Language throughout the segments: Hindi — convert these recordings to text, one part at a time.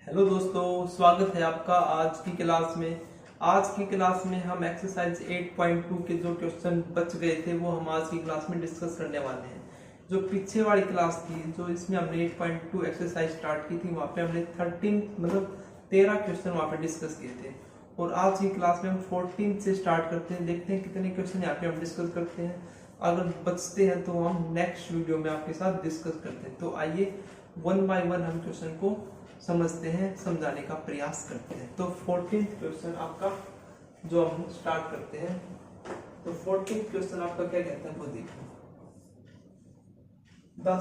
हेलो दोस्तों, स्वागत है आपका आज की क्लास में। आज की क्लास में हम एक्सरसाइज 8.2 के जो क्वेश्चन बच गए थे वो हम आज की क्लास में डिस्कस करने वाले हैं। जो पीछे वाली क्लास थी, जो इसमें हमने 8.2 एक्सरसाइज स्टार्ट की थी, वहाँ पे हमने 13 क्वेश्चन वहाँ पे डिस्कस किए थे। और आज की क्लास में हम 14 से स्टार्ट करते हैं, देखते हैं कितने क्वेश्चन यहाँ पे हम डिस्कस करते हैं। अगर बचते हैं तो हम नेक्स्ट वीडियो में आपके साथ डिस्कस करते हैं। तो आइए वन बाय वन हम क्वेश्चन को समझते हैं, समझाने का प्रयास करते हैं। तो 14th क्वेश्चन आपका जो हम स्टार्ट करते हैं, तो 14th क्वेश्चन आपका क्या कहता है वो देखो। The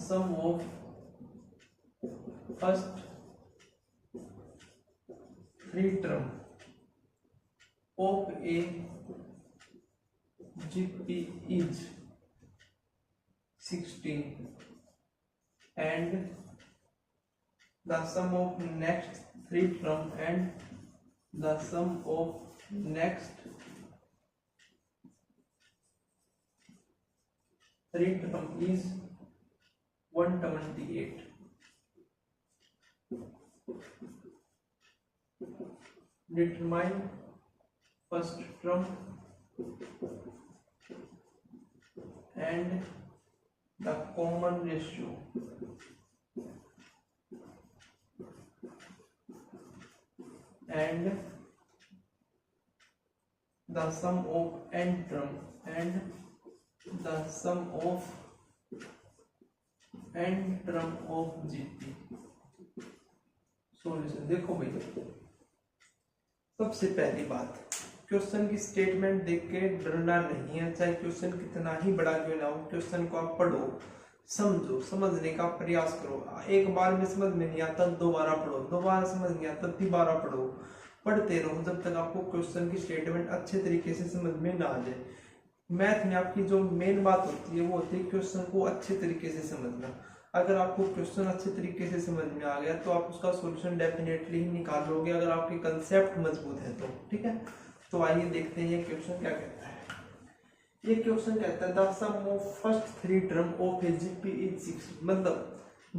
sum of first 3 term of a GP is 16 and the sum of next 3 term and the sum of next 3 term is 128. Determine first term and the common ratio and the sum of n term and the sum of n term of GP। Solution देखो भाई, सबसे पहली बात, क्वेश्चन की स्टेटमेंट देख के डरना नहीं है। चाहे क्वेश्चन कितना ही बड़ा क्यों ना हो, क्वेश्चन को आप पढ़ो, समझो, समझने का प्रयास करो। एक बार में समझ में नहीं आता दोबारा पढ़ो, दोबारा समझ नहीं आता दोबारा पढ़ो, पढ़ते रहो जब तक आपको क्वेश्चन की स्टेटमेंट अच्छे तरीके से समझ में ना आ जाए। मैथ में आपकी जो मेन बात होती है वो होती है क्वेश्चन को अच्छे तरीके से समझना। अगर आपको क्वेश्चन अच्छे तरीके से समझ में आ गया तो आप उसका सॉल्यूशन डेफिनेटली ही निकाल लोगे, अगर आपके कंसेप्ट मजबूत है तो। ठीक है, तो आइए देखते हैं ये क्वेश्चन क्या कहता है। ये क्वेश्चन कहता है the sum of first 3 term of a GP is 16। मतलब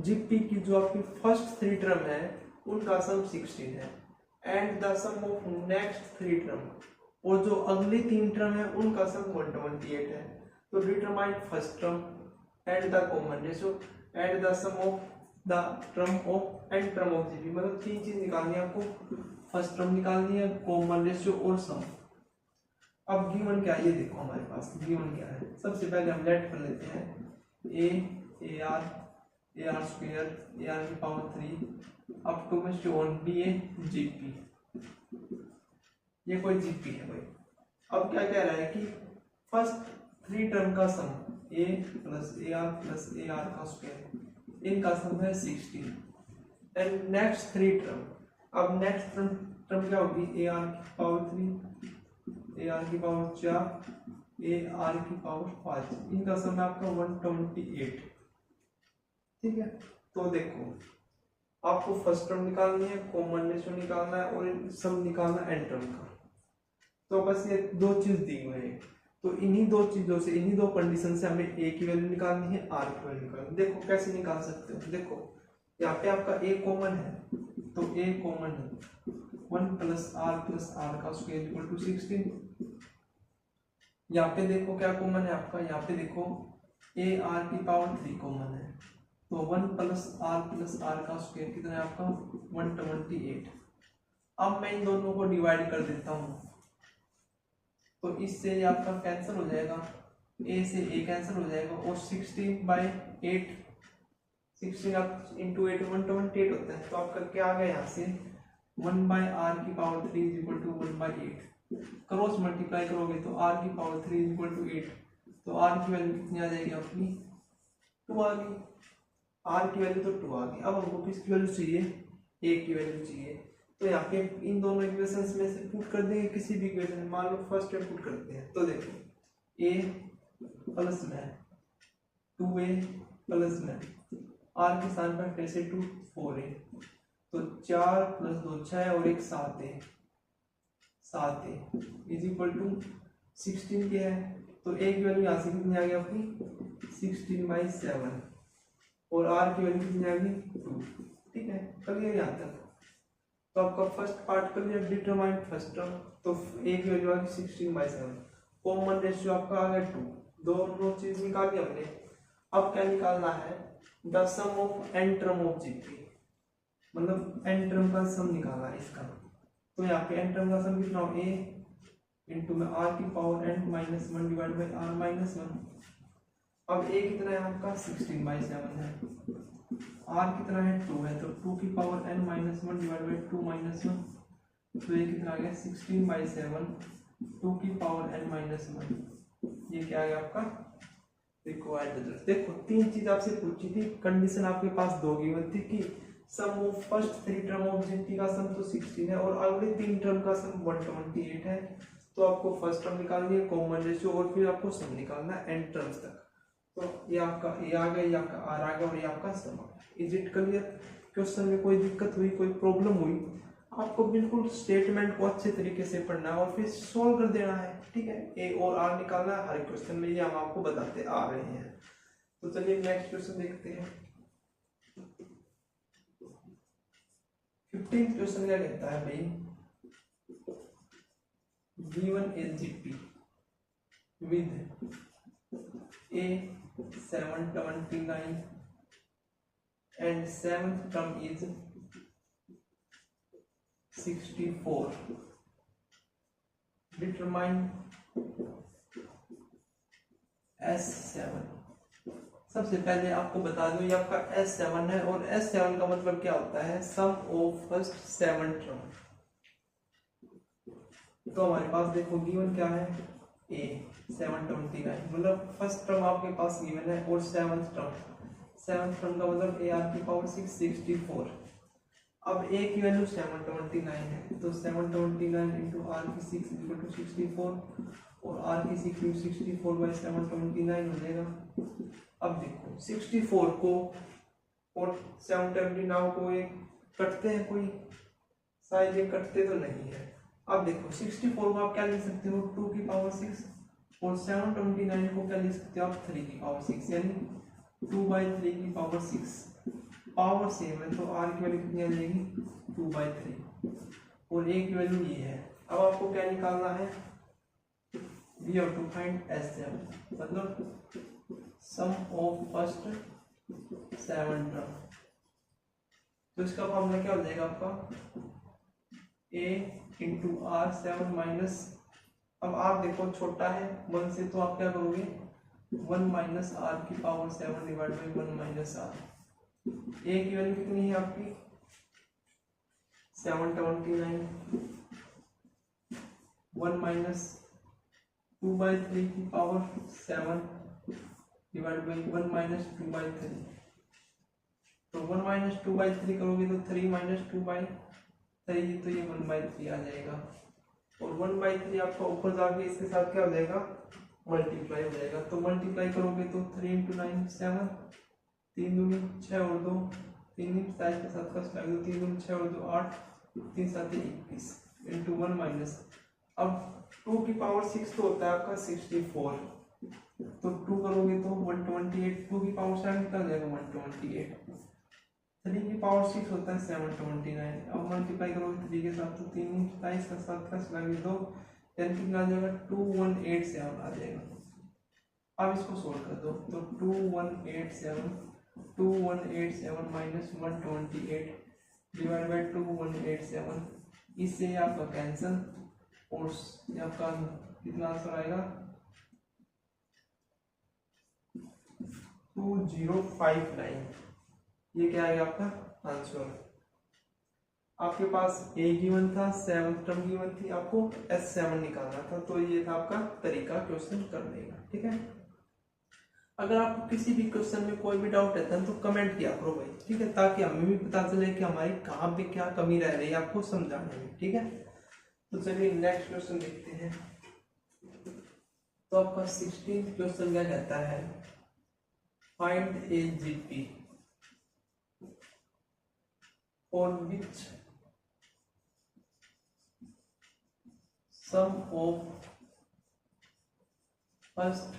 जीपी की जो आपकी फर्स्ट 3 टर्म है उनका सम 16 है, and the sum of next 3 term, और जो अगली 3 टर्म है उनका सम 128 है। तो determine first term and the common ratio and the sum of the term of and term of GP. मतलब 3 चीज निकालनी है आपको, फर्स्ट टर्म निकालनी है, कॉमन रेशियो और सम। अब गिवन क्या है ये देखो, हमारे पास गिवन क्या है। सबसे पहले हम लेट कर लेते हैं A R square A r की पावर 3 अप टू में ऑन बी ए जीपी। ये कोई जीपी है भाई। अब क्या कह रहा है कि फर्स्ट 3 टर्म का सम ए प्लस ए आर का स्क्वायर, इनका सम है 16, एंड नेक्स्ट 3 टर्म। अब नेक्स्ट टर्म क्या होगी, ए आर की पावर 3 ए आर की पावर 4 ए आर की पावर 5, इनका सम है आपका 128। ठीक है, तो देखो आपको फर्स्ट टर्म निकालनी है, कॉमन रेशियो निकालना है और सम निकालना है एन टर्म का। तो बस ये 2 चीज दी हुई है, तो इन्हीं 2 चीजों से, इन्हीं 2 कंडीशन से हमें ए की वैल्यू निकालनी है, आर की वैल्यू निकालनी है। देखो कैसे निकाल सकते हो, देखो यहाँ पे आपका ए कॉमन है, तो ए कॉमन है 1 प्लस आर का स्क्वायर इक्वल टू 16। यहाँ पे देखो क्या कॉमन है आपका, यहाँ पे देखो ए आर की पावर 3 कॉमन है, तो 1 प्लस आर का स्क्वायर कितना है आपका 128। अब मैं इन दोनों को डिवाइड कर देता हूँ, तो इससे ये आपका कैंसिल हो जाएगा, ए से ए कैंसिल हो जाएगा, और 16/8 16 आप इंटू 8 128 होता है। तो आपका क्या आ गया यहाँ से 1/r की power 3 is equal to 1/8। Cross multiply करोगे तो r की पावर 3 इज इक्वल टू 8, तो r की वैल्यू कितनी आ जाएगी आपकी 2 आ गई। r की वैल्यू तो 2 आ गई। अब हमको किसकी वैल्यू चाहिए, a की वैल्यू चाहिए। तो यहाँ पे इन दोनों इक्वेशंस में से पुट कर देंगे किसी भी इक्वेशन, मान लो फर्स्ट में पुट करते हैं। तो देखो a प्लस में 2a प्लस में r के स्थान पर फिर से 2 4a, तो 4 + 2 6 और 1 7 है, 7 है इज इक्वल टू 16 के है। तो a की वैल्यू यहाँ से कितनी आ गई आपकी 16/7। और आर की वैल्यू कितनी आएगी 2। ठीक है, क्लियर यहाँ तक। तो आपका first part clear, determine first term, तो ए की वैल्यू आ गई 16/7, कॉमन रेशियो आपका आ गया 2, दोनों चीज निकाल ली हमने। अब क्या निकालना है, the sum of N term of GP, मतलब एन टर्म का सम निकालना है इसका। तो यहाँ पे एन टर्म का सम कितना हो, ए इंटू में आर की power N minus 1 divide by R minus 1। अब ए कितना है आपका 16/7 है, आर कितना है 2 है, तो 2 की power N minus 1 divide by 2 minus 1, तो ये कितना आ गया 16/7 2 की पावर एन माइनस 1। ये क्या आ गया आपका रिक्वायर्ड रिजल्ट। देखो तीन चीज आपसे पूछी थी, कंडीशन आपके पास दो गिवन थी कि sum of first 3 term of GP का सम तो 16 है और अगले 3 टर्म का सम 128 है। तो आपको फर्स्ट टर्म निकालनी है, कॉमन रेशियो, और फिर आपको सम निकालना है एन टर्म्स तक। तो ये आपका ए आ गया, ये आपका आर आ गया और ये आपका सम आ गया। Is it clear? क्वेश्चन में कोई दिक्कत हुई, कोई प्रॉब्लम हुई, आपको बिल्कुल स्टेटमेंट को अच्छे तरीके से पढ़ना है और फिर सॉल्व कर देना है। ठीक है, ए और आर निकालना है हर क्वेश्चन में, ये हम आपको बताते आ रहे हैं। तो चलिए नेक्स्ट क्वेश्चन देखते हैं। 15th क्वेश्चन क्या कहता है भाई, given is GP with a 729 and 7th term is 64, determine S7। सबसे पहले आपको बता दूं ये आपका S7 है और S7 का मतलब क्या होता है, सम ऑफ फर्स्ट 7 टर्म। तो हमारे पास देखो गिवन क्या है, A 729, मतलब फर्स्ट टर्म आपके पास गिवन है और सेवंथ टर्म का मतलब ए आर की पावर 6 64। अब ए की वैल्यू 729 है, तो 729 इंटू आर की 6 इक्वल टू 64 और आर की 6 64/729 हो जाएगा। अब देखो 64 को और 729 को एक कटते हैं कोई, शायद ये कटते तो नहीं है। अब देखो 64 को आप क्या लिख सकते हो 2 की पावर 6 और 729 को क्या लिख सकते हो आप 3 की पावर 6, यानी 2/3 की पावर 6। पावर सेम है तो आर की वैल्यू कितनी आ जाएगी 2/3 और ए की वैल्यू ये है। अब आपको क्या निकालना है, we have to find S7, मतलब सम ऑफ फर्स्ट 7 टर्म। तो इसका फॉर्मूला क्या हो जाएगा आपका a इंटू आर 7 माइनस, अब आप देखो छोटा है 1 से, तो आप क्या करोगे 1 माइनस आर की power 7 divide by 1 minus r. A की वैल्यू कितनी है आपकी 729, 1 माइनस 2/3 की पावर 7 डिवाइड बाई 1 माइनस 2/3। तो 1 माइनस 2/3 करोगे तो 3 माइनस 2/3, तो ये 1/3 आ जाएगा और 1/3 आपका ऊपर जाके इसके साथ क्या हो जाएगा मल्टीप्लाई हो जाएगा। तो मल्टीप्लाई करोगे तो 3 इंटू 9 7, 3 दूनी 6 और 2 3 27 के साथ का 3 दूनी 6 और 2 8, 3 7 21 इंटू 1 माइनस, अब 2 की पावर 6 तो होता है आपका 64, तो 2 करोगे तो 128, 2 की पावर 7 कितना हो जाएगा 128, 3 की पावर 6 होता है 729। अब मल्टीप्लाई करोगे 3 के साथ तो 3 27 का 7 का लगे 2, यानी कितना आ जाएगा 2187 आ जाएगा। अब इसको सोल्व कर दो तो 2187 माइनस 128 डिवाइड बाई 2187, इससे आपका कैंसल और आपका कितना आंसर आएगा 2059। ये क्या आएगा आपका आंसर। आपके पास ए गिवन था, 7th टर्म गिवन थी, आपको S7 निकालना था, तो ये था आपका तरीका क्वेश्चन करने का। ठीक है, अगर आपको किसी भी क्वेश्चन में कोई भी डाउट रहता है तो कमेंट किया करो भाई, ठीक है, ताकि हमें भी पता चले कि हमारी कहाँ पे क्या कमी रह रही है आपको समझाने में। ठीक है, तो चलिए नेक्स्ट क्वेश्चन देखते हैं। तो आपका 16th क्वेश्चन क्या कहता है, find a GP on which sum of first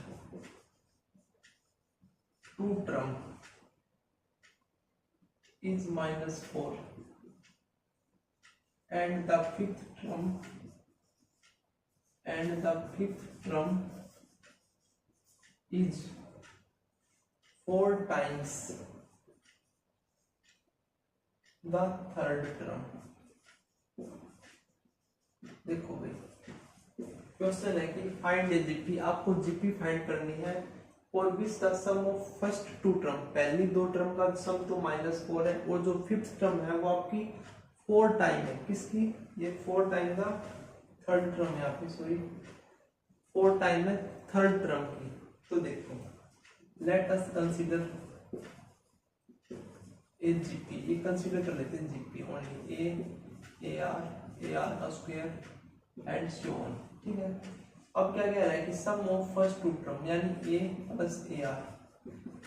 2 term is -4 and the fifth term is 4 times the third term। देखो भाई क्वेश्चन है कि फाइंड ए जीपी, आपको जीपी फाइंड करनी है और which the sum of first two term, पहली दो टर्म का सम तो -4 है और जो फिफ्थ टर्म है वो आपकी 4 टाइम है, किसकी, ये 4 टाइम का थर्ड टर्म है आपकी, सॉरी 4 टाइम है थर्ड टर्म की। तो देखो let us consider a GP, ये कंसीडर कर लेते हैं जीपी ओनली, ए आर का स्क्वायर एंड सो ऑन, ठीक है। अब क्या कह रहा है कि sum of first two term यानी ए प्लस ए आर,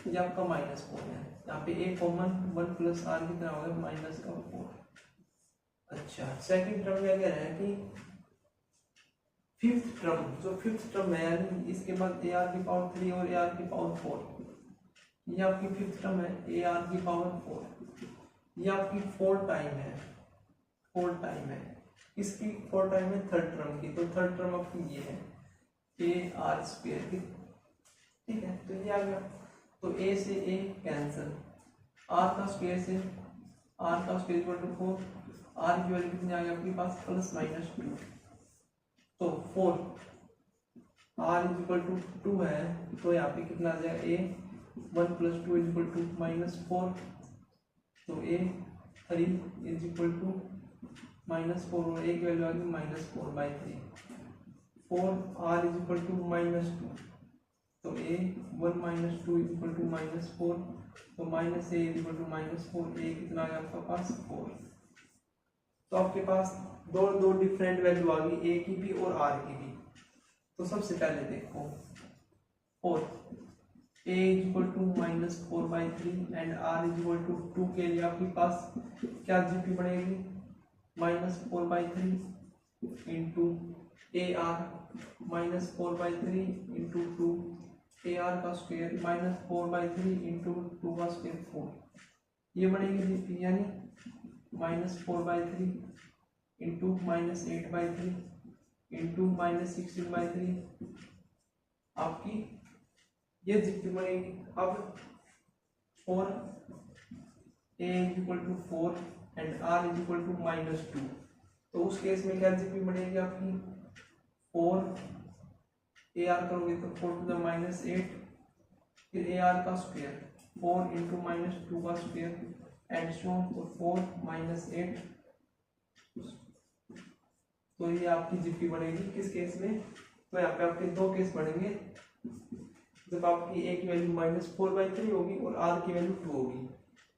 ये आपका -4 है, यहाँ पे ए कॉमन 1 प्लस आर कितना होगा -4। अच्छा सेकंड टर्म क्या कह रहा है कि फिफ्थ टर्म, जो फिफ्थ टर्म है यानी इसके बाद ए आर की पावर 3 और ए आर की पावर 4, ये आपकी फिफ्थ टर्म है ए आर की पावर 4, ये आपकी 4 टाइम है, 4 टाइम है, इसकी 4 टाइम है थर्ड टर्म की, तो थर्ड टर्म आपकी ये है ए आर स्क्वायर की, ठीक है। तो ये आ गया, तो ए से ए कैंसिल, आर का स्क्वायर से आर का स्क्वायर इक्वल टू 4, आर की वैल्यू कितनी आ गई आपके पास +-2, तो 4 आर इज इक्वल टू 2 है, तो यहाँ पे कितना आ जाएगा ए 1 + 2 इज इक्वल टू -4, तो ए 3 इज इक्वल टू -4 और ए की वैल्यू आ गई -4/3, 4 आर इज इक्वल टू -2, तो ए 1 - 2 इज इक्वल टू -4, तो -a इज इक्वल टू -4, ए कितना आ गया आपके पास 4। तो आपके पास दो डिफरेंट वैल्यू आ गई, ए की भी और आर की भी। तो सबसे पहले देखो 4 a is equal to -4/3 and r is equal to 2 के लिए आपके पास क्या जीपी बनेगी -4/3 इंटू AR -4/3 इंटू 2 AR का स्क्वायर -4/3 इंटू 2 का स्क्वायर 4, ये बनेगी जीपी यानी -4/3 इंटू -8/3 इंटू -16/3 आपकी ये जीपी बनेगी। अब 4 a is equal to 4 and r is equal to -2, तो उस केस में क्या जीपी बनेगी आपकी 4 AR करोगे तो 4 to the -8, फिर AR का स्क्वायर 4 इंटू -2 का स्क्वायर एंड सो 4 - 8, तो ये आपकी जीपी बनेगी किस केस में, तो यहाँ पे आपके दो केस बनेंगे, जब आपकी ए की वैल्यू -4/3 होगी और आर की वैल्यू 2 होगी,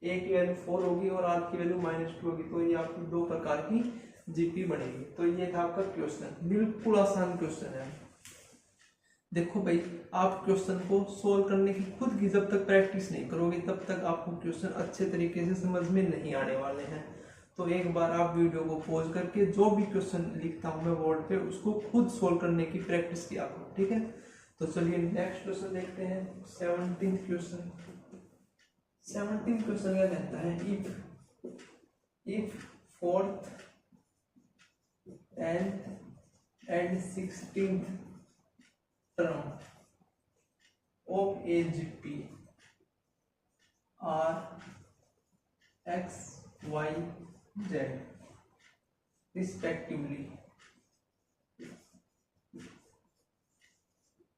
ए की वैल्यू 4 होगी और आर की वैल्यू -2 होगी, तो ये आपकी दो प्रकार की जीपी बनेगी। तो ये था आपका क्वेश्चन, बिल्कुल आसान क्वेश्चन है। देखो भाई आप क्वेश्चन को सोल्व करने की खुद की जब तक प्रैक्टिस नहीं करोगे तब तक आपको क्वेश्चन अच्छे तरीके से समझ में नहीं आने वाले हैं। तो एक बार आप वीडियो को पॉज करके जो भी क्वेश्चन लिखता हूँ मैं बोर्ड पे उसको खुद सोल्व करने की प्रैक्टिस किया करो, ठीक है। तो चलिए नेक्स्ट क्वेश्चन देखते हैं, 17th क्वेश्चन। 17th क्वेश्चन क्या कहता है, if 4th and 16th term of a GP are x, y, z respectively,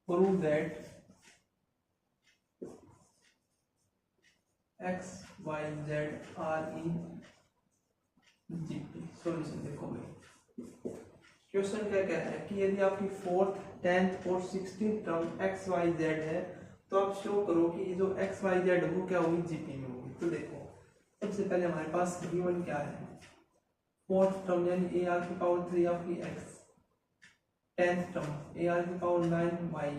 prove that x, y, z are in GP। Solution देखो भाई क्वेश्चन क्या कह रहा है कि यदि आपकी 4th, 10th और 16th term x, y, z है तो आप शो करो कि जो x, y, z है वो क्या होगी जीपी में होगी। तो देखो सबसे पहले हमारे पास गिवन क्या है, 4th टर्म यानी AR की पावर 3 आपकी x, 10th टर्म AR की पावर 9 y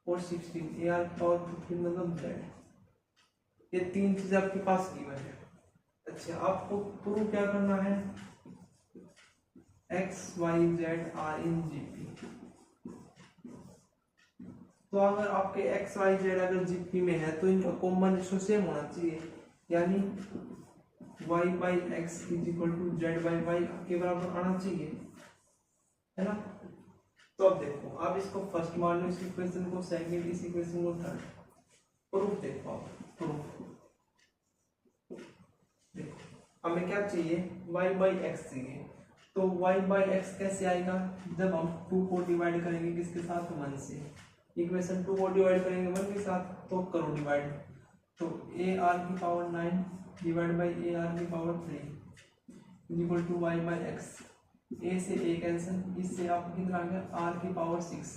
और 16 AR की पावर 15 मतलब z, ये तीन चीजें आपके पास गिवन है। अच्छा आपको प्रूव क्या करना है, x, y, z are in GP. तो अगर आपके x, y, z अगर जीपी में है तो इनका कॉमन रेशो सेम होना चाहिए, यानी y by x is equal to z by y के बराबर आना चाहिए, है ना। तो अब देखो, आप इसको फर्स्ट मान लो, इस इक्वेशन को सेकंड, इस इक्वेशन को थर्ड। प्रूफ देखो आप, प्रूफ देखो, हमें क्या चाहिए, y बाई एक्स चाहिए। तो y बाई एक्स कैसे आएगा, जब हम 2 को डिवाइड करेंगे किसके साथ, 1 से। इक्वेशन 2 को डिवाइड करेंगे 1 के साथ, तो करो डिवाइड। तो a r की power 9 divide by a r की power 3 equal to y by x. a से a कैंसिल, इससे आपको कितना आ गया, r की पावर 6।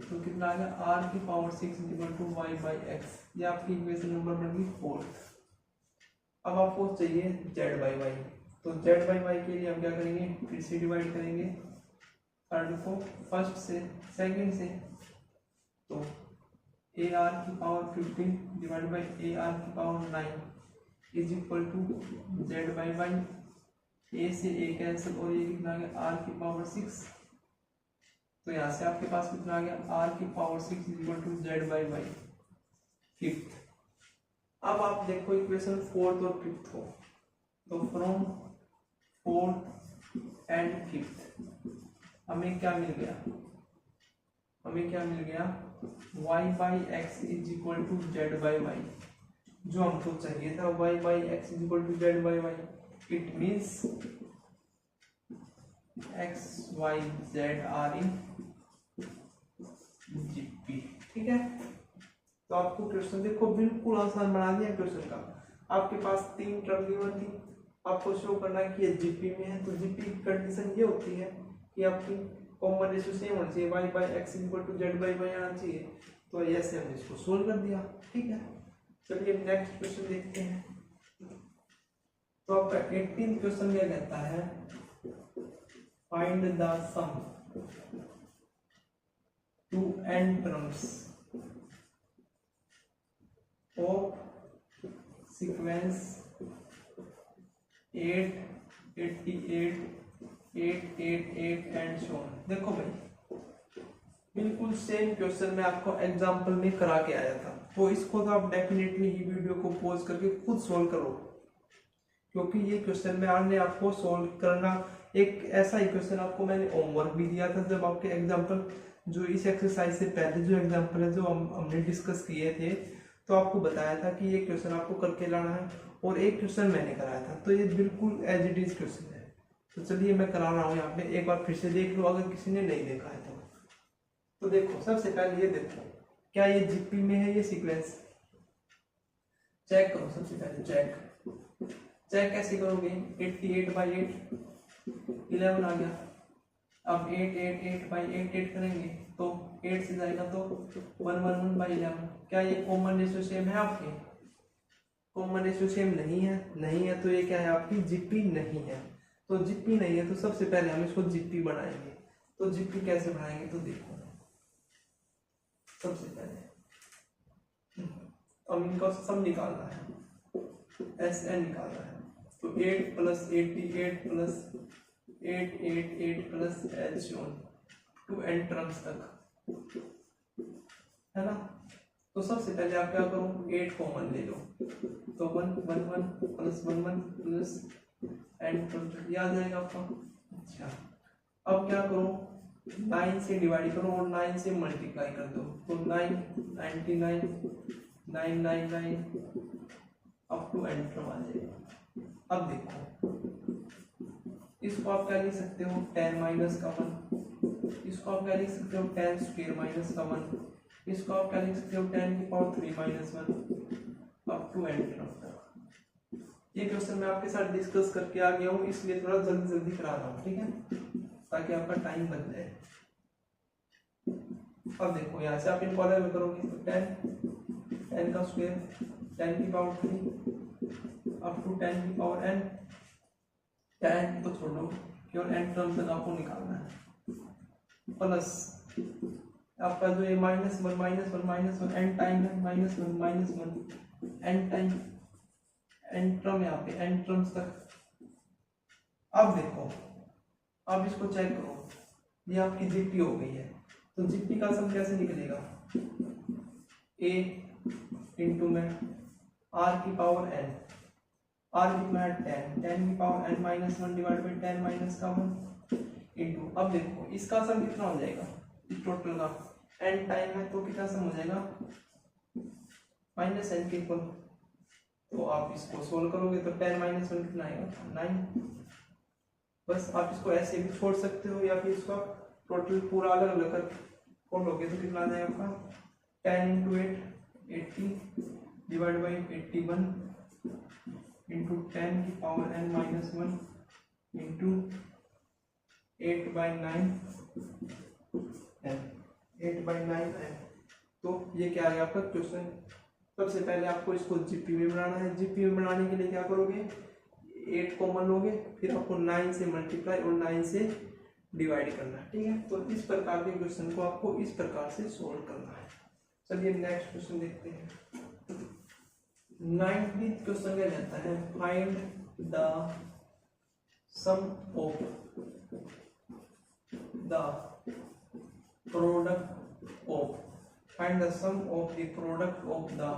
तो कितना आ गया, r की power 6 equal to y by x. ये आपकी इक्वेशन नंबर बन गई 4। अब आपको चाहिए z बाई वाई। तो z बाई वाई के लिए हम क्या करेंगे, फिर से डिवाइड करेंगे थर्ड को फर्स्ट से, सेकंड से। तो ए आर की power 15 divide by a r की power 9 is equal to z by y. A से ए कैंसिल और ये कितना आ गया, आर की पावर 6। तो यहाँ से आपके पास कितना आ गया, आर की power 6 is equal to z by y, fifth. अब आप देखो इक्वेशन 4th और 5th हो, तो फ्रॉम 4th एंड 5th हमें क्या मिल गया, हमें क्या मिल गया, y by x is equal to z by y. जो हमको चाहिए था y by x is equal to z by y, it means x y z are in GP. ठीक है, तो आपको क्वेश्चन देखो बिल्कुल आसान बना दिया क्वेश्चन का। आपके पास 3 टर्म गिवन थी, आपको शो करना है कि ये जीपी में है। तो जीपी की कंडीशन ये होती है कि आपकी कॉमन रेशियो सेम होना चाहिए, y by x equal to z by y आना चाहिए। तो ऐसे हमने इसको सोल्व कर दिया। ठीक है, चलिए नेक्स्ट क्वेश्चन देखते हैं। तो आपका 18th क्वेश्चन क्या कहता है, find the sum to n terms of sequence 8, 88, 888 and so on. देखो भाई, बिल्कुल सेम क्वेश्चन मैं आपको एग्जांपल में करा के आया था, तो इसको तो आप डेफिनेटली ही वीडियो को पॉज करके खुद सोल्व करो, क्योंकि ये क्वेश्चन में आज ने आपको सोल्व करना एक ऐसा ही क्वेश्चन आपको मैंने होमवर्क भी दिया था। जब आपके एग्जांपल जो इस एक्सरसाइज से पहले जो एग्जांपल है जो हमने डिस्कस किए थे, तो आपको बताया था कि ये क्वेश्चन आपको करके लाना है, और एक क्वेश्चन मैंने कराया था। तो ये बिल्कुल एज इट इज क्वेश्चन है। तो चलिए मैं करा रहा हूँ यहाँ पे, एक बार फिर से देख लो अगर किसी ने नहीं देखा है तो देखो, सबसे पहले ये देखो, क्या ये जीपी में है ये सीक्वेंस, चेक करो। सबसे पहले चेक कैसे करोगे, 88 बाई 8 11 आ गया। अब 888 बाई 88 करेंगे तो 8 से जाएगा तो 111 बाई 11। क्या ये कॉमन रेशियो सेम है आपके, कॉमन रेशियो सेम नहीं है, नहीं है तो ये क्या है आपकी जीपी नहीं है। तो जीपी नहीं है तो सबसे पहले हम इसको जीपी बनाएंगे। तो जीपी कैसे बनाएंगे, तो देखो सबसे पहले अब इनका सम निकालना है, SN निकालना है। तो 8 plus 88 plus 888 plus H1 to n terms तक, है ना। तो सबसे पहले आप क्या करो, 8 कॉमन ले लो, तो 111 प्लस 11 प्लस n टर्म्स याद जाएगा आपका। अच्छा, अब क्या करो, 9 से डिवाइड करो और 9 से मल्टीप्लाई कर दो। तो 9 99 999 अप टू n टर्म आ जाएगा। अब देखो, इसको आप क्या लिख सकते हो, 10 माइनस का 1, इसको आप क्या लिख सकते हो, 10 स्क्वायर माइनस का 1, इसको आप क्या लिख सकते हो, 10 की power 3 minus 1 up to n term तक। ये क्वेश्चन मैं आपके साथ डिस्कस करके आ गया हूँ, इसलिए थोड़ा जल्दी जल्दी करा रहा हूँ, ठीक है, ताकि आपका टाइम बच जाए। अब देखो यहाँ से आप इनको अलग में करोगे तो 10 का स्क्वायर 10 की पावर 3 अप टू 10 की पावर n, 10 तो छोड़ो, केवल n टर्म तक आपको निकालना है, प्लस आपका जो ये -1 -1 n टाइम है, -1 n टाइम n टर्म यहाँ पे n टर्म्स तक। अब देखो, अब इसको चेक करो, ये आपकी जीपी हो गई है। तो जीपी का सम कैसे निकलेगा, a इंटू में r की पावर n, r कितना है 10, 10 की power n minus 1 divide by 10 minus का 1 इंटू, अब देखो इसका सम कितना हो जाएगा, इस टोटल का n टाइम है तो कितना सम हो जाएगा माइनस n के इक्वल। तो आप इसको सोल्व करोगे तो 10 माइनस 1 कितना आएगा 9। बस आप इसको ऐसे भी छोड़ सकते हो या फिर इसका टोटल पूरा अलग अलग कर खोलोगे तो कितना आ जाएगा आपका 10 इंटू 8 80 डिवाइड बाई 81 इंटू 10 की power n minus 1 into 8/9 n, 8/9 n। तो ये क्या आ गया आपका क्वेश्चन। सबसे पहले आपको इसको जीपी में बनाना है। जीपी में बनाने के लिए क्या करोगे, 8 कॉमन लोगे, फिर आपको 9 से मल्टीप्लाई और 9 से डिवाइड करना है, ठीक है। तो इस प्रकार के क्वेश्चन को आपको इस प्रकार से सोल्व करना है। चलिए नेक्स्ट क्वेश्चन देखते हैं। 19th क्वेश्चन क्या कहता है, find the sum of the product of, find the sum of the product of the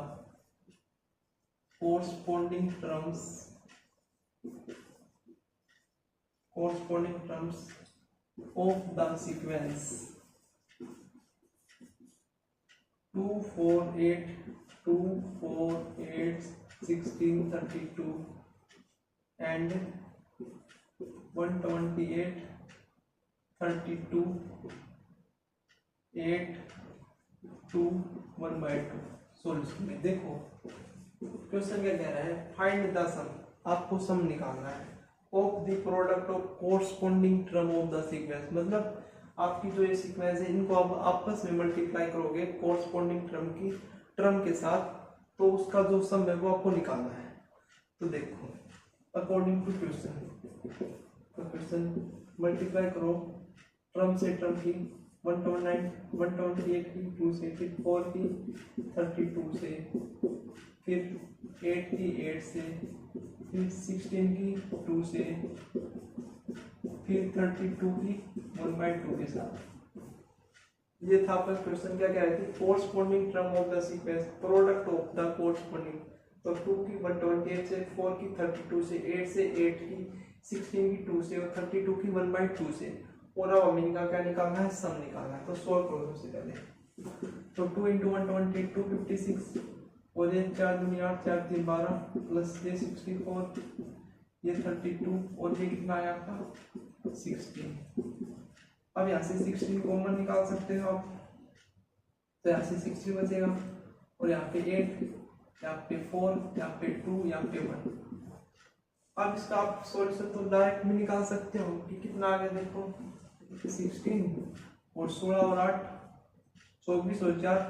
corresponding terms of the sequence 2 4 8 2 4 8 16 32 and 128 32 8 2 1/2 solution में। देखो क्वेश्चन क्या कह रहा है, फाइंड द सम, आपको सम निकालना है of the product of corresponding term of the sequence, मतलब आपकी जो ये सीक्वेंस है इनको आप आपस में मल्टीप्लाई करोगे कोरस्पोंडिंग टर्म के साथ, तो उसका जो सम है वो आपको निकालना है। तो देखो अकॉर्डिंग टू क्वेश्चन मल्टीप्लाई करो टर्म से टर्म की 128 की 2 से, फिर 4 की 32 से, फिर 8 की 8 से, फिर 16 की 2 से, फिर 32 की 1/2 के साथ। ये था आपका क्वेश्चन। क्या कह रहे थे, corresponding term of the sequence, product of the corresponding. तो 2 की 128 से, 4 की 32 से, 8 से, 8 की 16 की 2 से और 32 की 1/2 से, और अब हमें इनका क्या निकालना है, सम निकालना है। तो सोल्व करो सबसे पहले। तो 2 × 120 256 और ये 4 दूनी 8 4 3 12 प्लस ये 64 ये 32 और ये कितना आया आपका 16। अब यहाँ से 16 कॉमन निकाल सकते हो आप, तो यहाँ से 16 बचेगा और यहाँ पे 8, यहाँ पे 4, यहाँ पे 2, यहाँ पे 1। अब इसका आप सॉल्यूशन तो डायरेक्ट भी निकाल सकते हो कि कितना आ गया, देखो 16 और 16 और 8 24 और 4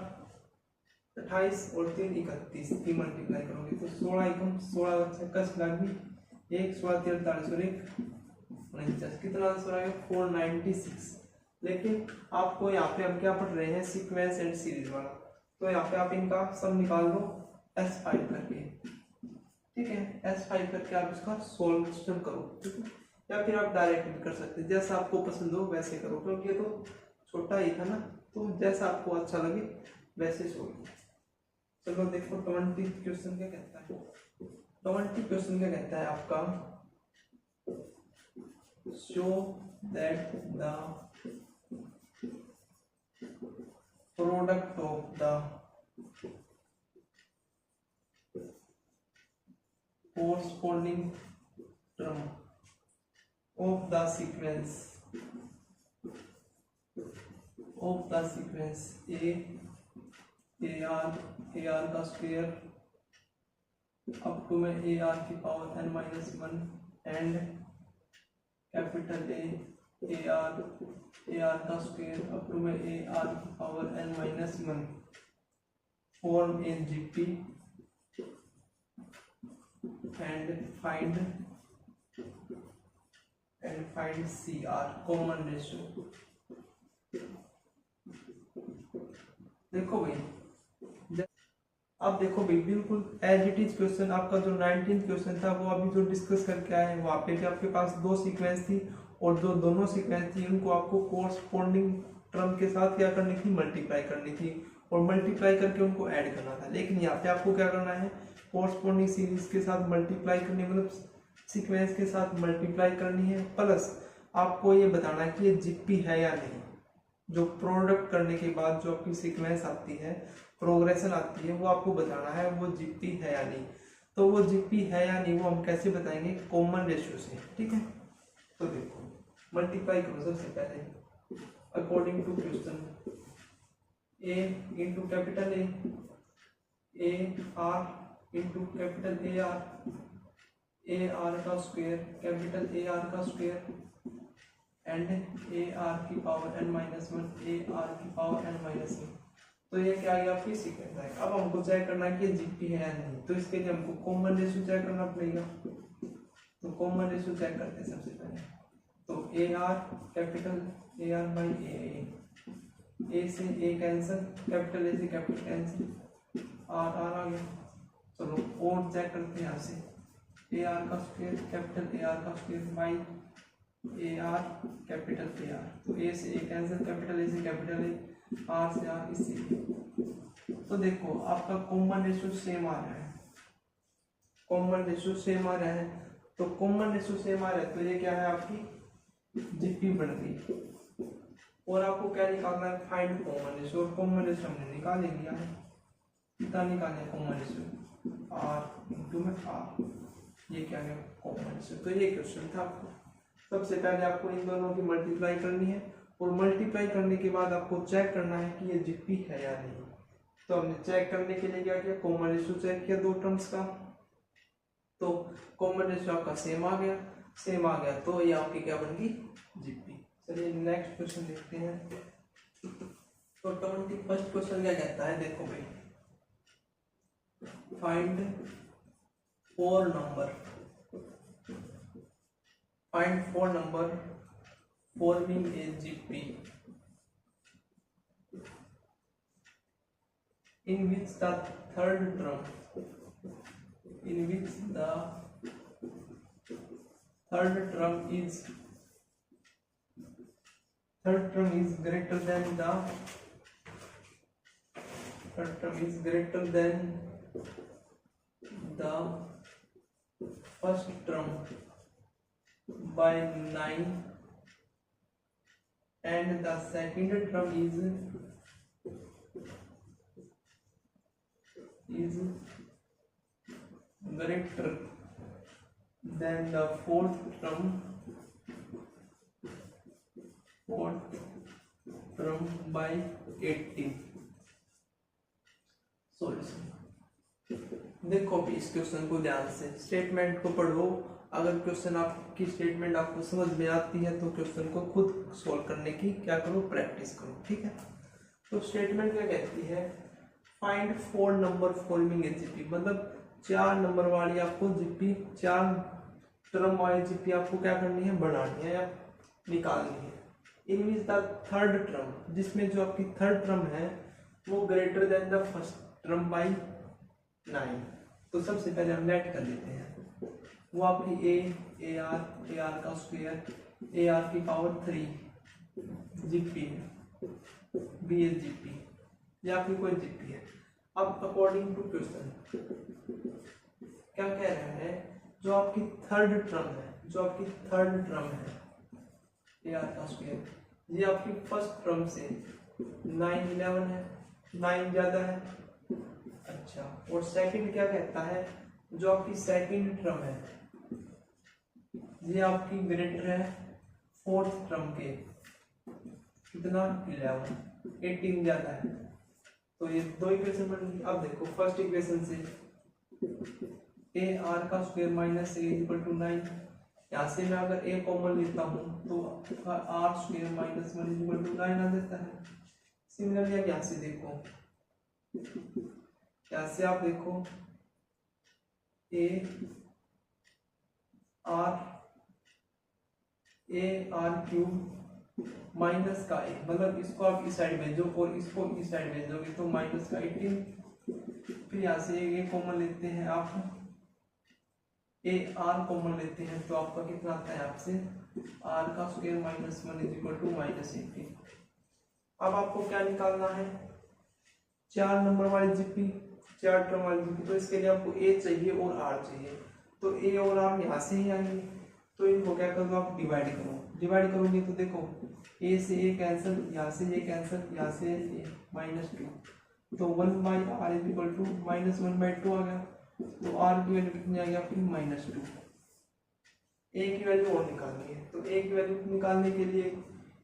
28 और 3 31 की मल्टीप्लाई करोगे तो 16 एकम 16 26 लागी 1 16 43 और 1 49, कितना आंसर आएगा 496। लेकिन आपको यहाँ पे हम क्या पढ़ रहे हैं, सीक्वेंस एंड सीरीज वाला, तो यहाँ पे आप इनका सम निकाल दो S5 करके, ठीक है। S5 करके आप इसका सॉल्यूशन करो, ठीक है, या फिर आप डायरेक्ट भी कर सकते हैं, जैसा आपको पसंद हो वैसे करो, क्योंकि ये तो छोटा ही था ना, तो जैसा आपको अच्छा लगे वैसे सोल्व। चलो देखो 20 क्वेश्चन क्या कहता है। 20 क्वेश्चन क्या कहता है आपका, show that the product of the corresponding term of the sequence AR का स्क्वायर अप टू में AR की power n-1 and capital AR का स्क्वायर अप टू में AR की power n-1 form in GP and find CR common ratio. देखो भाई, अब देखो भाई बिल्कुल एज इट इज क्वेश्चन आपका जो 19th क्वेश्चन था वो अभी जो डिस्कस करके आए हैं, वहाँ पे भी आपके पास 2 सीक्वेंस थी और जो दोनों सीक्वेंस थी उनको आपको कोरस्पोंडिंग टर्म के साथ क्या करनी थी, मल्टीप्लाई करनी थी और मल्टीप्लाई करके उनको ऐड करना था। लेकिन यहाँ पे आपको क्या करना है, कोरस्पोंडिंग सीरीज के साथ मल्टीप्लाई करनी, मतलब सीक्वेंस के साथ मल्टीप्लाई करनी है, प्लस आपको ये बताना है कि ये जिप्पी है या नहीं। जो प्रोडक्ट करने के बाद जो आपकी सीक्वेंस आती है, प्रोग्रेशन आती है, वो आपको बताना है वो जिप्पी है या नहीं। तो वो जिप्पी है या नहीं वो हम कैसे बताएंगे, कॉमन रेशियो से, ठीक है। तो देखो मल्टीप्लाई करो सबसे पहले according to question, a into capital A R into capital A R का स्क्वायर कैपिटल ए आर का स्क्वायर एंड ए आर की power n minus one a r की पावर n माइनस वन। तो ये क्या है आपकी सीक्वेंस है। अब हमको चेक करना है कि जीपी है या नहीं, तो इसके लिए हमको कॉमन रेशियो चेक करना पड़ेगा। तो कॉमन रेशियो चेक करते हैं सबसे पहले। तो a r capital A r by a से ए कैंसिल, कैपिटल ए से कैपिटल कैंसिल, आर आ गया। चलो और चेक करते हैं यहाँ से, ए आर का स्क्वायर कैपिटल ए आर का square by a r capital A R. तो ए से ए कैंसिल, कैपिटल ए से कैपिटल ए, आर से आर, इसी। तो देखो आपका कॉमन रेशियो सेम आ रहा है, कॉमन रेशियो सेम आ रहा है। तो कॉमन रेशियो सेम आ रहा है तो ये क्या है आपकी जीपी बन गई। और आपको क्या निकालना है, फाइंड कॉमन रेशियो। और कॉमन रेशियो हमने निकाल लिया है, कितना निकाले कॉमन रेशियो, आर इंटू में आर, ये क्या है कॉमन रेशियो। तो ये क्वेश्चन था आपको। सबसे पहले आपको इन दोनों की मल्टीप्लाई करनी है और मल्टीप्लाई करने के बाद आपको चेक करना है कि ये जीपी है या नहीं। तो हमने चेक करने के लिए क्या किया, कॉमन रेशियो चेक किया दो टर्म्स का। तो कॉमन रेशियो आपका सेम आ गया, सेम आ गया तो ये आपकी क्या बन गई जीपी। चलिए नेक्स्ट क्वेश्चन देखते हैं। तो 21st क्वेश्चन क्या कहता है, देखो भाई, find four number forming a GP in which the third term is greater than the first term by 9 and the second term is greater than the fourth term by 18। Solution देखो भी इस क्वेश्चन को ध्यान से, स्टेटमेंट को पढ़ो। अगर क्वेश्चन आपकी स्टेटमेंट आपको समझ में आती है तो क्वेश्चन को खुद सॉल्व करने की क्या करो, प्रैक्टिस करो, ठीक है। तो स्टेटमेंट क्या कहती है, find four number forming a GP, मतलब 4 नंबर वाली आपको जीपी, 4 टर्म वाली जीपी आपको क्या करनी है, बनानी है या निकालनी है। इनमें द थर्ड टर्म, जिसमें जो आपकी थर्ड टर्म है वो greater than the first term by 9। तो सबसे पहले हम लेट कर लेते हैं, वो आपकी ए आर का स्क्वायर ए आर की पावर 3 जीपी है, बी एस जीपी या फिर कोई जीपी है। अब अकॉर्डिंग टू क्वेश्चन क्या कह रहा है, जो आपकी थर्ड टर्म है ए आर का स्क्वायर, ये आपकी फर्स्ट टर्म से 9 11 है, 9 ज्यादा है। अच्छा, और सेकंड क्या कहता है, जो आपकी सेकंड टर्म है ये आपकी ग्रेटर है फोर्थ टर्म के, कितना 11, 18 ज्यादा है। तो ये दो इक्वेशन बन गई। अब देखो फर्स्ट इक्वेशन से ए आर का square minus a equal to 9, यहाँ से मैं अगर ए कॉमन लेता हूँ तो r square minus 1 equal to 9 आ जाता है। सिमिलरली यहाँ से देखो, यहाँ से आप देखो ए आर क्यूब माइनस का ए, मतलब इसको आप इस साइड भेजो और इसको इस साइड भेजोगे तो माइनस का 18। फिर यहाँ से ए कॉमन लेते हैं आप, ए आर कॉमन लेते हैं तो आपका कितना आता है, आपसे आर का square minus 1 is equal to minus 18। अब आपको क्या निकालना है, 4 नंबर वाली जीपी, 4 टर्म वाली जीपी, तो इसके लिए आपको ए चाहिए और आर चाहिए, तो ए और आर यहाँ से ही आएंगे, तो इनको क्या करो आप डिवाइड करो, डिवाइड करोगे तो देखो ए से ए कैंसिल, यहाँ से ये कैंसिल, यहाँ से ये -2, तो 1/r इज इक्वल टू -1/2 आ गया, तो आर की वैल्यू कितनी आ गई आपकी -2। ए की वैल्यू और निकालनी है, तो ए की वैल्यू निकालने के लिए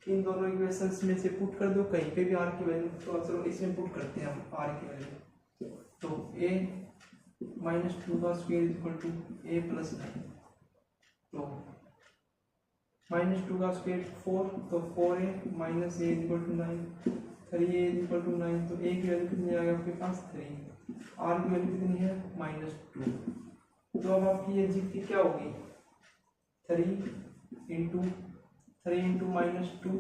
इन दोनों इक्वेशंस में से पुट कर दो कहीं पे भी आर की वैल्यू, तो चलो इसमें पुट करते हैं हम आर की वैल्यू, तो a -2 का square is equal to a + 9, तो -2 का स्क्वायर 4, तो 4a - a is equal to 9, 3a is equal to 9, तो a की वैल्यू कितनी आ गई आपके पास 3, r की वैल्यू कितनी है -2, तो अब आपकी ये जीपी क्या होगी 3 इंटू -2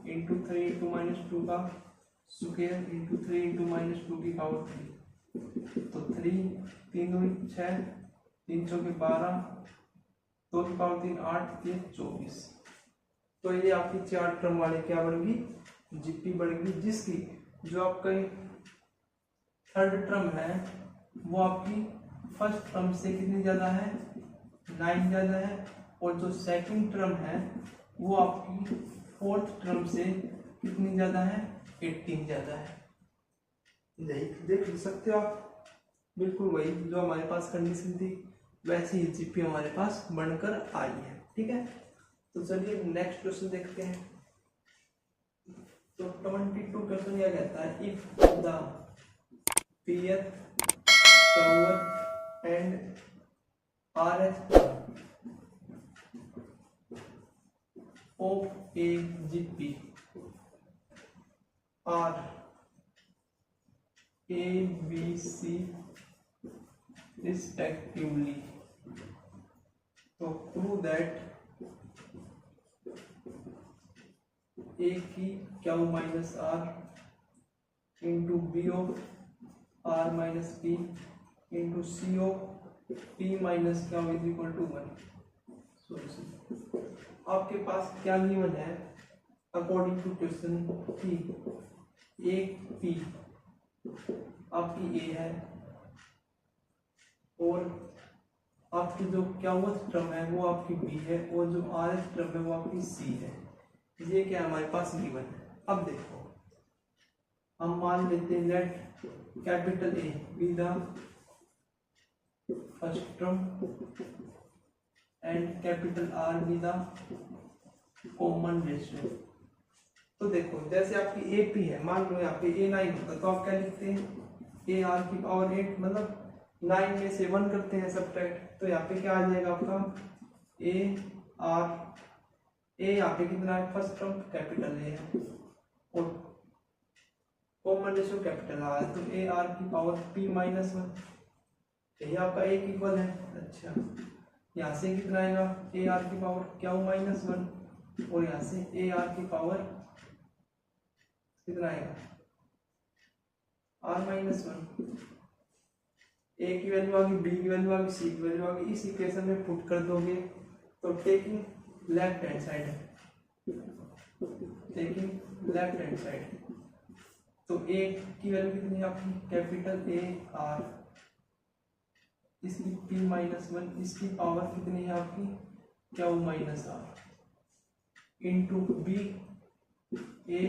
इंटू 3 इंटू -2 का स्क्वायर इंटू 3 इंटू -2 की पावर 3, तो 3 3 दूनी 6, 3 चौके 12, 2 की पावर 3 8, 3 24, तो ये आपकी 4 टर्म वाली क्या बनेगी जीपी बनेगी, जिसकी जो आपका थर्ड टर्म है वो आपकी फर्स्ट टर्म से कितनी ज़्यादा है 9 ज़्यादा है, और जो सेकंड टर्म है वो आपकी फोर्थ टर्म से कितनी ज़्यादा है 18 ज़्यादा है। देख सकते हो आप, बिल्कुल वही जो हमारे पास कंडीशन थी वैसे ही जीपी हमारे पास बनकर आई है। ठीक है, तो चलिए नेक्स्ट क्वेश्चन देखते हैं। तो 22 क्वेश्चन क्या कहता है, if the pth power and rth of a GP are A, B, C respectively, तो prove that A की Q minus R into B of R minus P into C of P minus Q is equal to 1। Solution आपके पास क्या गिवन है अकॉर्डिंग टू क्वेश्चन की ए पी आपकी ए है और आपकी जो क्यूथ टर्म है वो आपकी बी है और जो आर एस टर्म है वो आपकी सी है। ये क्या हमारे पास गिवन है। अब देखो हम मान लेते हैं let capital A be the first term and capital R be the common ratio. तो देखो जैसे आपकी ए पी है, मान लो यहाँ पे ए 9 होता तो आप क्या लिखते हैं ए आर की पावर 8, मतलब 9 में से 1 करते हैं सब्ट्रैक्ट, तो यहाँ पे क्या आ जाएगा आपका ए आर, ए यहाँ पे कितना है फर्स्ट टर्म कैपिटल ए है और कॉमन रेशियो कैपिटल आर है, तो ए आर की पावर पी माइनस 1, यही आपका एक इक्वल है। अच्छा यहाँ से कितना आएगा ए आर की पावर क्या माइनस 1 और यहाँ से ए आर की पावर कितना आएगा आर माइनस 1। ए की वैल्यू आ गई, बी की वैल्यू आ गई, सी की वैल्यू आ गई, इस इक्वेशन में पुट कर दोगे तो टेकिंग लेफ्ट हैंड साइड है, टेकिंग लेफ्ट हैंड साइड, तो ए की वैल्यू कितनी है आपकी कैपिटल ए आर, इसकी p माइनस 1, इसकी पावर कितनी है आपकी क्या minus r into b a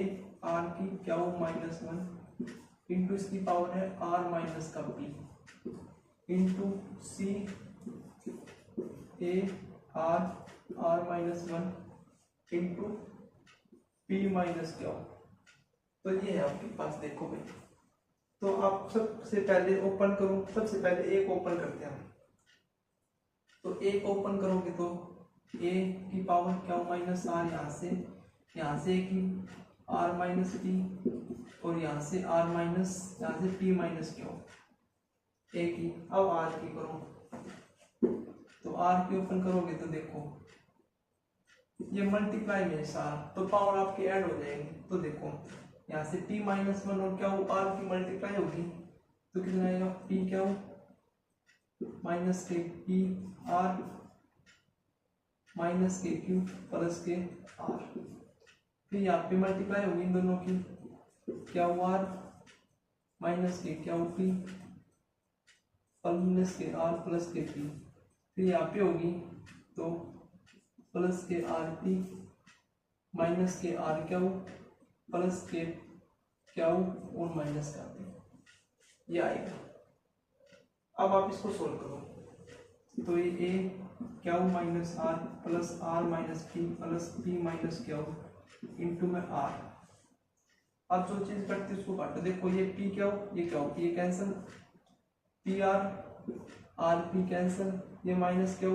r की क्या माइनस 1 इंटू इसकी पावर है आर माइनस का p into c a r minus 1 into p minus क्या। तो ये है आपके पास, देखो भाई, तो आप सबसे पहले ओपन करो, सबसे पहले एक ओपन करते हैं, तो एक ओपन करोगे तो ए की पावर क्या माइनस आर, यहाँ से की आर माइनस पी और यहाँ से आर माइनस, यहाँ से पी माइनस क्या ए की। अब आर की करो, तो आर की ओपन करोगे तो देखो ये मल्टीप्लाई में सार, तो पावर आपकी ऐड हो जाएगी, तो देखो यहाँ से p माइनस 1 और क्या हो आर की मल्टीप्लाई होगी तो कितना आएगा p क्या हो माइनस के पी आर माइनस के क्यू प्लस के आर, फिर यहाँ पे मल्टीप्लाई होगी इन दोनों की क्या हो आर माइनस के क्या हो p minus k r plus k p, फिर यहाँ पे होगी तो plus k r p minus k r q plus k q और माइनस का पी, ये आएगा। अब आप इसको सोल्व करो तो ये a q minus r plus r minus p plus p minus q into में आर। अब जो चीज करते उसको काटो, देखो ये पी क्यू ये क्यू ये cancel, P R R P cancel, ये माइनस क्यू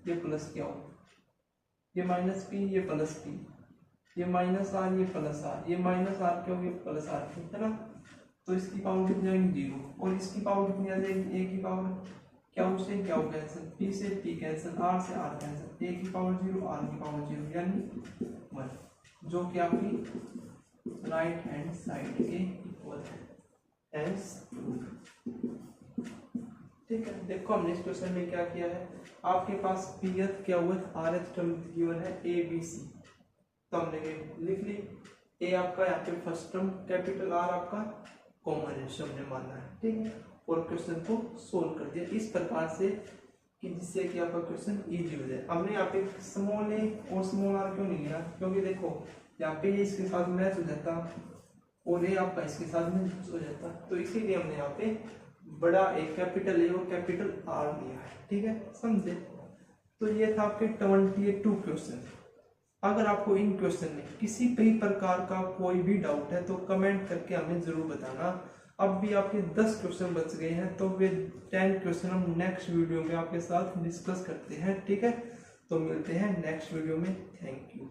ये प्लस क्यू, ये माइनस पी ये प्लस पी, ये माइनस आर ये प्लस आर, ये माइनस आर क्यू ये प्लस आर क्यू, है ना। तो इसकी पावर कितनी आएगी 0 और इसकी पावर कितनी आ जाएगी ए की पावर, क्यू से क्यू कैंसिल, पी से पी कैंसिल, आर से आर कैंसिल, ए की पावर 0 आर की पावर 0 यानी 1, जो कि आपकी राइट हैंड साइड के इक्वल है। हेंस ठीक है। देखो हमने इस क्वेश्चन में क्या किया है, आपके पास पीएथ क्या हुआ आर एच टर्म गिवन है ए बी सी, तो हमने लिख ली ए आपका यहाँ पे फर्स्ट टर्म कैपिटल आर आपका कॉमन है, हमने माना है, ठीक है। और क्वेश्चन को सोल्व कर दिया इस प्रकार से कि जिससे कि आपका क्वेश्चन इजी हो जाए। हमने यहाँ पे स्मॉल ए और स्मॉल आर क्यों नहीं लिया, क्योंकि देखो यहाँ पे ये इसके साथ मैच हो जाता और ये आपका इसके साथ मैच हो जाता, तो इसीलिए हमने यहाँ पे बड़ा ए कैपिटल ए और कैपिटल आर लिया है, ठीक है, समझे। तो ये था आपके 22 क्वेश्चन। अगर आपको इन क्वेश्चन में किसी भी प्रकार का कोई भी डाउट है तो कमेंट करके हमें जरूर बताना। अब भी आपके 10 क्वेश्चन बच गए हैं, तो वे 10 क्वेश्चन हम नेक्स्ट वीडियो में आपके साथ डिस्कस करते हैं, ठीक है। तो मिलते हैं नेक्स्ट वीडियो में, थैंक यू।